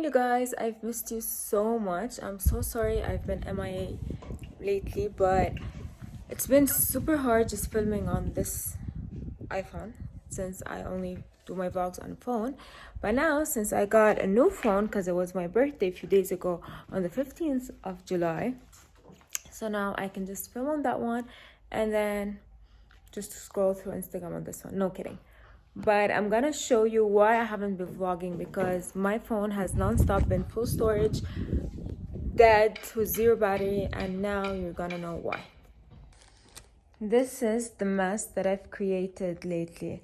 morning, you guys. I've missed you so much. I'm so sorry I've been MIA lately, but it's been super hard just filming on this iPhone since I only do my vlogs on phone. But now, since I got a new phone because it was my birthday a few days ago on the 15th of July, so now I can just film on that one and then just scroll through Instagram on this one. No kidding. But I'm gonna show you why I haven't been vlogging, because my phone has non-stop been full storage, dead with zero battery, and now you're gonna know why. This is the mess that I've created lately.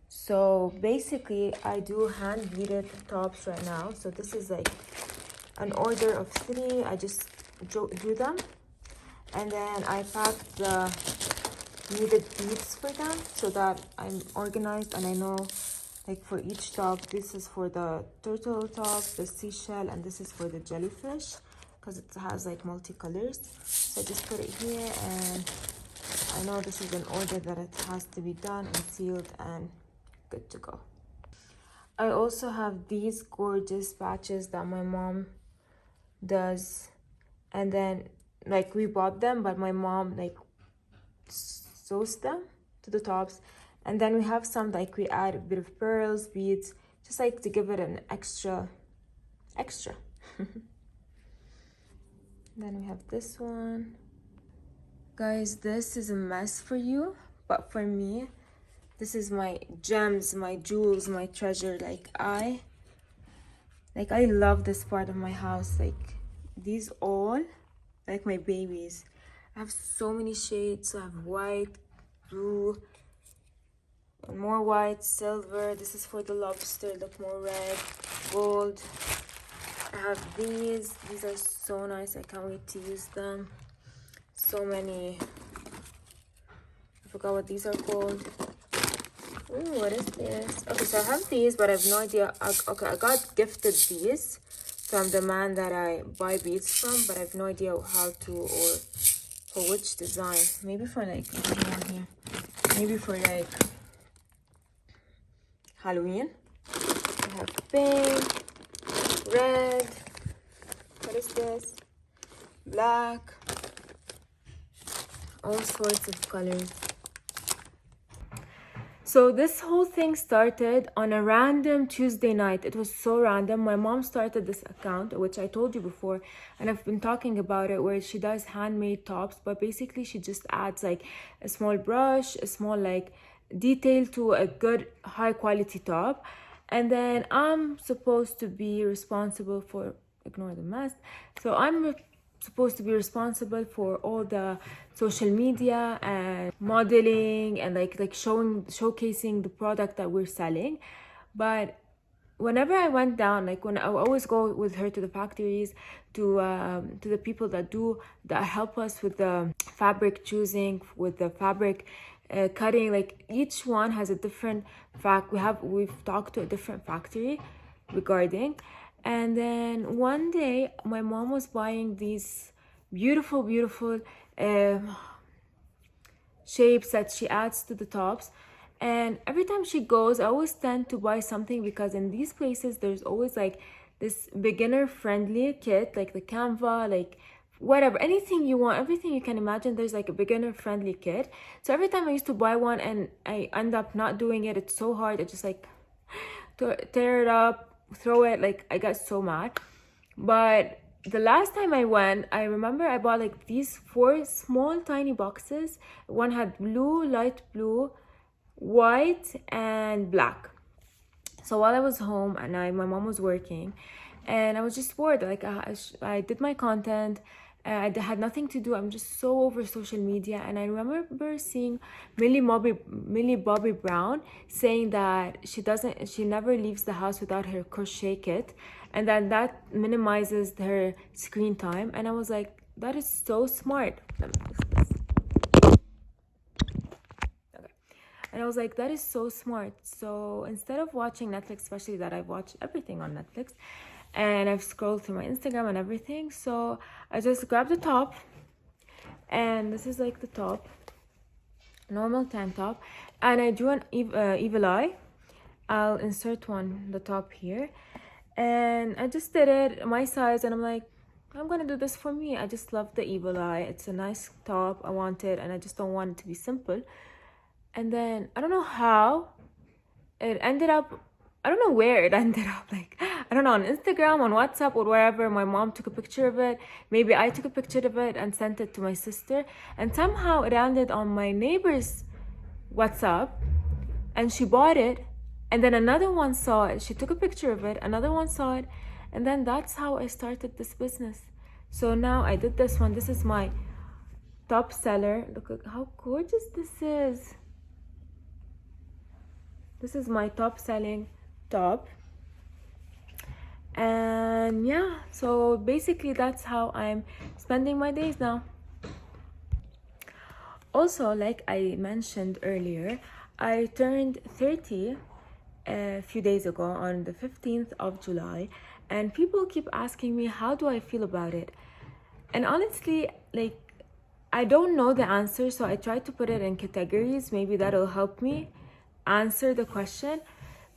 So basically I do hand beaded tops right now. So this is like an order of 3. I just do them, and then I pack the needed beads for them so that I'm organized and I know, like, for each top, this is for the turtle top, the seashell, and this is for the jellyfish because it has like multicolors. So I just put it here, and I know this is an order that it has to be done and sealed and good to go. I also have these gorgeous patches that my mom does, and then like we bought them, but my mom like sews them to the tops, and then we have some like we add a bit of pearls, beads, just like to give it an extra Then we have this one. Guys, this is a mess for you, but for me, this is my gems, my jewels, my treasure. I love this part of my house. Like, these all like my babies. I have so many shades. So I have white, blue, and more white, silver. This is for the lobster. Look, more red, gold. I have these. These are so nice. I can't wait to use them. So many. I forgot what these are called. Ooh, what is this? Okay, so I have these, but I have no idea. Okay, I got gifted these from the man that I buy beads from, but I have no idea how to, or for which design. Maybe for like, here. Maybe for like Halloween. I have pink, red, what is this? Black, all sorts of colors. So this whole thing started on a random Tuesday night. It was so random. My mom started this account, which I told you before, and I've been talking about it, where she does handmade tops, but basically she just adds like a small brush, a small like detail to a good high quality top. And then I'm supposed to be responsible for, ignore the mess. So I'm supposed to be responsible for all the social media and modeling and like showcasing the product that we're selling. But whenever I went down, like when I always go with her to the factories, to the people that help us with the fabric choosing, with the fabric cutting, like each one has a different we've talked to a different factory regarding. And then one day my mom was buying these beautiful shapes that she adds to the tops, and every time she goes I always tend to buy something, because in these places there's always like this beginner friendly kit, like the Canva, like whatever, anything you want, everything you can imagine, there's like a beginner friendly kit. So every time I used to buy one and I end up not doing it, it's so hard, I just like tear it up, throw it, like I got so mad. But the last time I went, I remember I bought like these 4 small tiny boxes. One had blue, light blue, white, and black. So while I was home and my mom was working, and I was just bored, like I did my content, I had nothing to do. I'm just so over social media, and I remember seeing Millie Bobby Brown saying that she never leaves the house without her crochet kit, and that minimizes her screen time. And I was like, that is so smart. Let me fix this. Okay. And I was like, that is so smart. So instead of watching Netflix, especially that I watch everything on Netflix, and I've scrolled through my Instagram and everything, so I just grabbed the top, and this is like the top, normal tank top, and I drew an evil eye. I'll insert the top here, and I just did it my size, and I'm like, I'm gonna do this for me. I just love the evil eye. It's a nice top. I want it, and I just don't want it to be simple. And then I don't know how it ended up. I don't know where it ended up. Like, I don't know, on Instagram, on WhatsApp, or wherever. My mom took a picture of it. Maybe I took a picture of it and sent it to my sister. And somehow it landed on my neighbor's WhatsApp, and she bought it. And then another one saw it. She took a picture of it. Another one saw it. And then that's how I started this business. So now I did this one. This is my top seller. Look at how gorgeous this is. This is my top selling top. And yeah, so basically that's how I'm spending my days now. Also, like I mentioned earlier, I turned 30 a few days ago on the 15th of July, and people keep asking me, how do I feel about it? And honestly, like, I don't know the answer, so I try to put it in categories. Maybe that'll help me answer the question.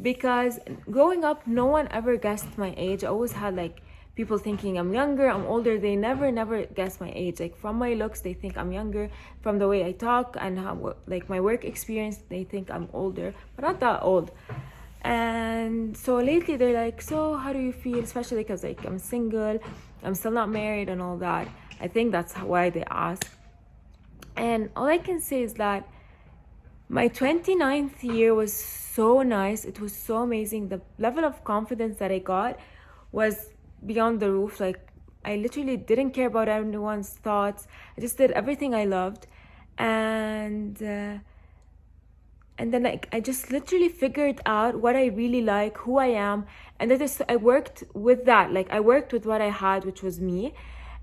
Because growing up, no one ever guessed my age. I always had like people thinking I'm younger, I'm older. They never guess my age. Like, from my looks, they think I'm younger. From the way I talk and how, like, my work experience, they think I'm older, but not that old. And so lately they're like, so how do you feel? Especially because like I'm single, I'm still not married and all that. I think that's why they ask. And all I can say is that my 29th year was so nice. It was so amazing. The level of confidence that I got was beyond the roof. Like, I literally didn't care about anyone's thoughts. I just did everything I loved. And then, like, I just literally figured out what I really like, who I am, and I worked with that. Like, I worked with what I had, which was me.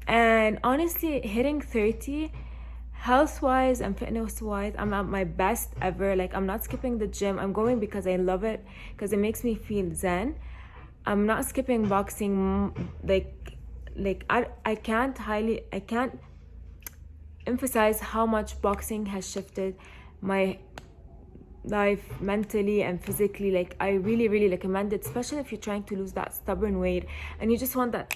And honestly, hitting 30, health-wise and fitness-wise, I'm at my best ever. Like, I'm not skipping the gym. I'm going because I love it, because it makes me feel zen. I'm not skipping boxing. I can't emphasize how much boxing has shifted my life mentally and physically. Like, I really recommend it, especially if you're trying to lose that stubborn weight and you just want that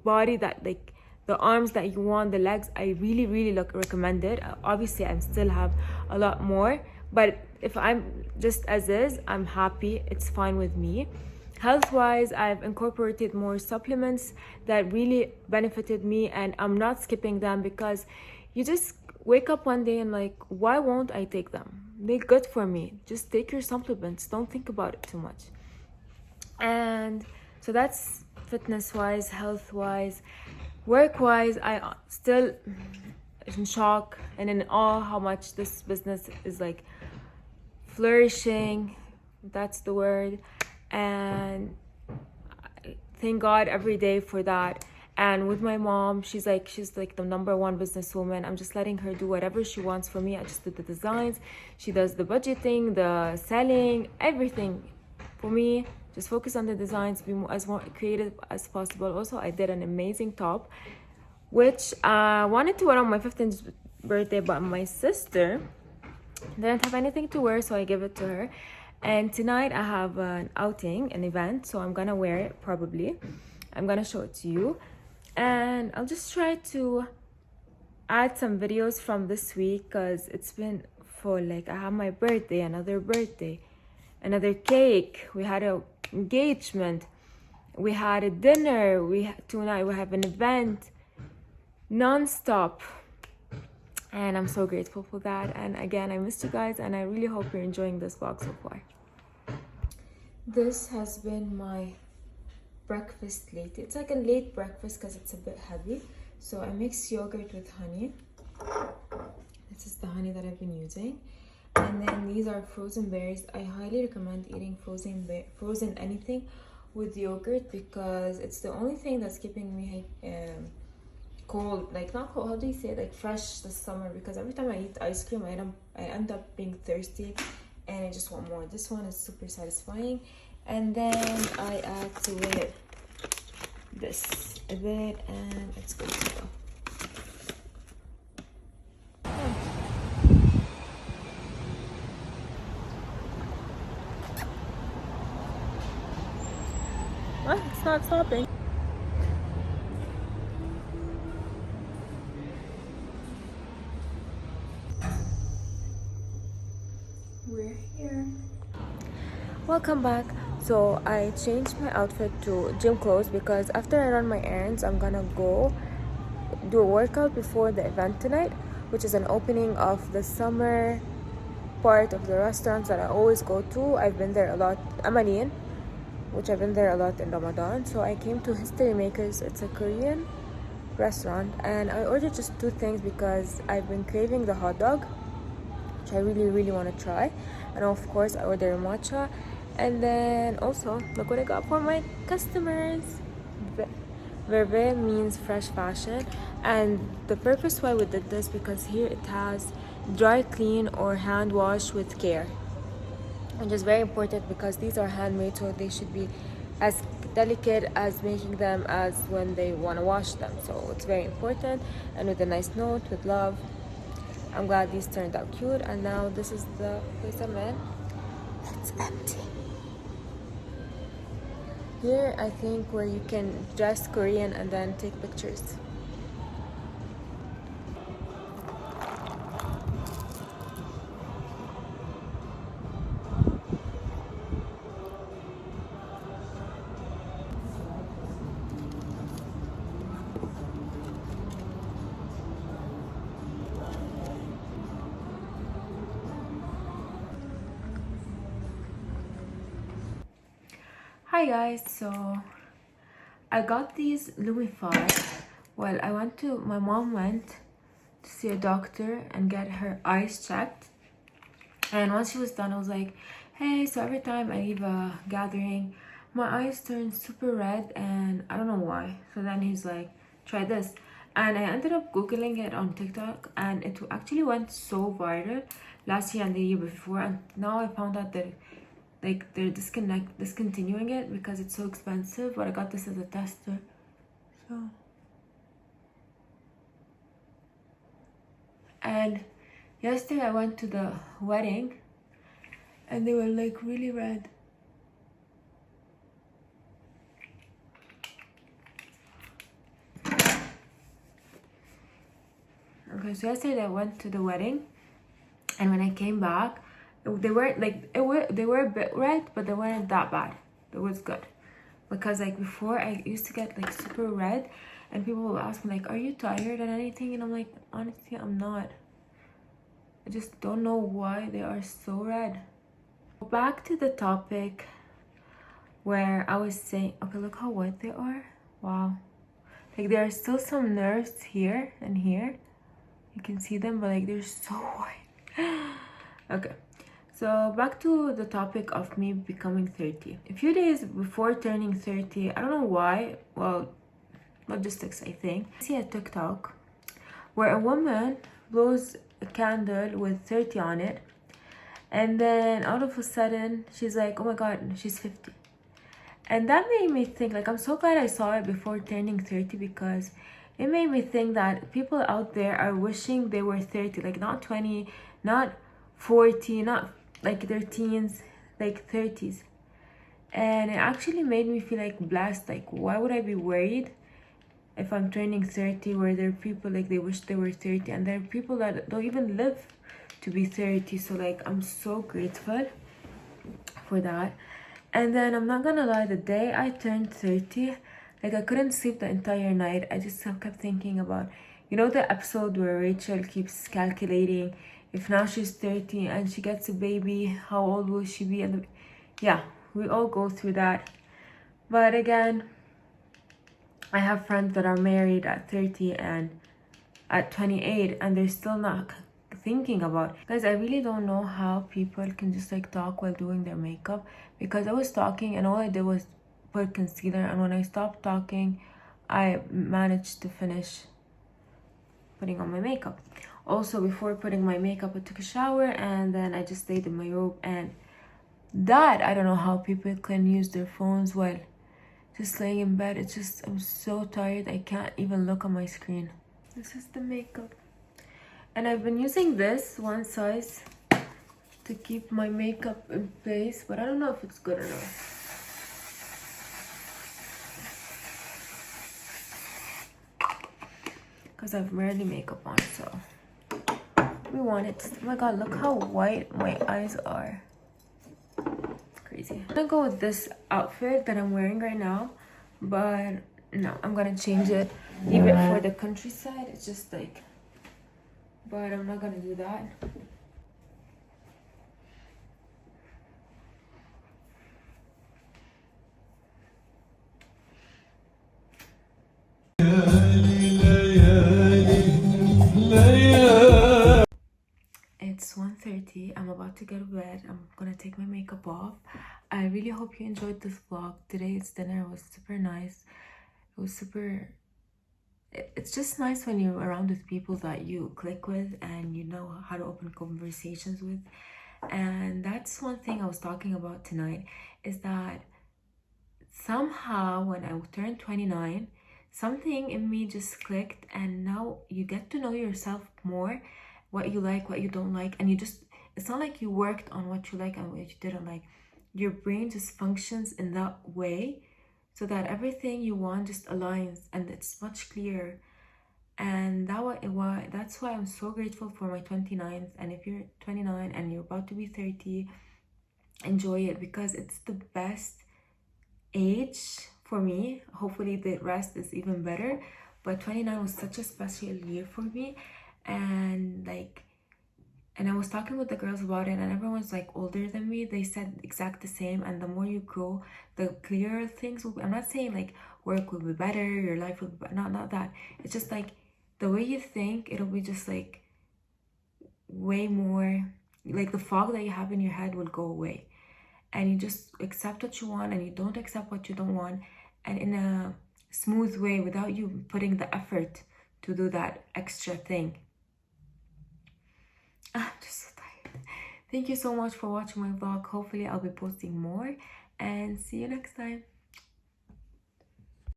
body, that like the arms that you want, the legs. I really recommend it. Obviously I still have a lot more, but if I'm just as is, I'm happy. It's fine with me. Health wise, I've incorporated more supplements that really benefited me, and I'm not skipping them, because you just wake up one day and like, why won't I take them? They're good for me. Just take your supplements. Don't think about it too much. And so that's fitness wise. Health wise. Work wise, I still in shock and in awe how much this business is like flourishing. That's the word. And I thank God every day for that. And with my mom, she's like the number one businesswoman. I'm just letting her do whatever she wants for me. I just did the designs. She does the budgeting, the selling, everything for me. Just focus on the designs, be more creative as possible. Also, I did an amazing top, which I wanted to wear on my 15th birthday, but my sister didn't have anything to wear, so I gave it to her. And tonight I have an outing, an event, so I'm gonna wear it probably. I'm gonna show it to you. And I'll just try to add some videos from this week, because it's been full. Like, I have my birthday, another cake, we had a engagement, we had a dinner, tonight we have an event, non-stop. And I'm so grateful for that. And again, I missed you guys, and I really hope you're enjoying this vlog so far. This has been my breakfast late. It's like a late breakfast because it's a bit heavy. So I mix yogurt with honey. This is the honey that I've been using. And then these are frozen berries. I highly recommend eating frozen anything with yogurt, because it's the only thing that's keeping me cold, like not cold, how do you say it? Like fresh this summer, because every time I eat ice cream, I end up being thirsty and I just want more. This one is super satisfying. And then I add to it this a bit, and it's good to go. What? It's not stopping. We're here. Welcome back. So I changed my outfit to gym clothes because after I run my errands, I'm gonna go do a workout before the event tonight, which is an opening of the summer part of the restaurants that I always go to. I've been there a lot. Amanian, which I've been there a lot in Ramadan. So I came to History Makers. It's a Korean restaurant, and I ordered just 2 things because I've been craving the hot dog, which I really want to try. And of course I ordered a matcha, and then also look what I got for my customers. Verbe means fresh fashion, and the purpose why we did this because here it has dry clean or hand wash with care, which is very important because these are handmade, so they should be as delicate as making them as when they want to wash them. So it's very important, and with a nice note, with love. I'm glad these turned out cute. And now this is the place I'm in. It's empty. Here I think where you can dress Korean and then take pictures. Hi guys, so I got these Lumify. Well, my mom went to see a doctor and get her eyes checked. And once she was done, I was like, hey, so every time I leave a gathering, my eyes turn super red and I don't know why. So then he's like, try this. And I ended up Googling it on TikTok, and it actually went so viral last year and the year before. And now I found out that like they're discontinuing it because it's so expensive, but I got this as a tester. So, and yesterday I went to the wedding and they were like really red. Okay, so yesterday I went to the wedding, and when I came back, they weren't like they were a bit red, but they weren't that bad. It was good, because like before I used to get like super red, and people will ask me like, are you tired and anything? And I'm like, honestly, I'm not. I just don't know why they are so red. Back to the topic where I was saying, okay, look how white they are. Wow, like there are still some nerves here and here, you can see them, but like they're so white. Okay, so back to the topic of me becoming 30. A few days before turning 30, I don't know why, well, logistics I think, I see a TikTok where a woman blows a candle with 30 on it, and then all of a sudden she's like, oh my god, she's 50. And that made me think, like, I'm so glad I saw it before turning 30, because it made me think that people out there are wishing they were 30, like not 20, not 40, not like their teens, like 30s. And it actually made me feel like blessed. Like, why would I be worried if I'm turning 30, where there are people like they wish they were 30, and there are people that don't even live to be 30. So like, I'm so grateful for that. And then I'm not gonna lie, the day I turned 30, like I couldn't sleep the entire night. I just kept thinking about, you know, the episode where Rachel keeps calculating if now she's 30 and she gets a baby, how old will she be? And yeah, we all go through that. But again, I have friends that are married at 30 and at 28, and they're still not thinking about. Guys, I really don't know how people can just like talk while doing their makeup, because I was talking and all I did was put concealer, and when I stopped talking, I managed to finish putting on my makeup. Also, before putting my makeup, I took a shower, and then I just stayed in my robe. And that, I don't know how people can use their phones while just laying in bed. It's just, I'm so tired, I can't even look on my screen. This is the makeup, and I've been using this one size to keep my makeup in place, but I don't know if it's good enough. because I've rarely makeup on, so we want it. Oh my god, look how white my eyes are. It's crazy. I'm gonna go with this outfit that I'm wearing right now, but no, I'm gonna change it. Leave it for the countryside. It's just like, but I'm not gonna do that. It's 1:30. I'm about to go to bed. I'm gonna take my makeup off. I really hope you enjoyed this vlog. Today's dinner was super nice. It was super... It's just nice when you're around with people that you click with and you know how to open conversations with. And that's one thing I was talking about tonight, is that somehow when I turned 29, something in me just clicked, and now you get to know yourself more, what you like, what you don't like, and you just, it's not like you worked on what you like and what you didn't like. Your brain just functions in that way so that everything you want just aligns and it's much clearer. And that's why I'm so grateful for my 29th. And if you're 29 and you're about to be 30, enjoy it, because it's the best age for me. Hopefully the rest is even better, but 29 was such a special year for me. And like, and I was talking with the girls about it, and everyone's like older than me, they said exact the same. And the more you grow, the clearer things will be. I'm not saying like work will be better, your life will be better, not that. It's just like the way you think, it'll be just like way more, like the fog that you have in your head will go away, and you just accept what you want and you don't accept what you don't want, and in a smooth way, without you putting the effort to do that extra thing. I'm just so tired. Thank you so much for watching my vlog. Hopefully I'll be posting more, and see you next time.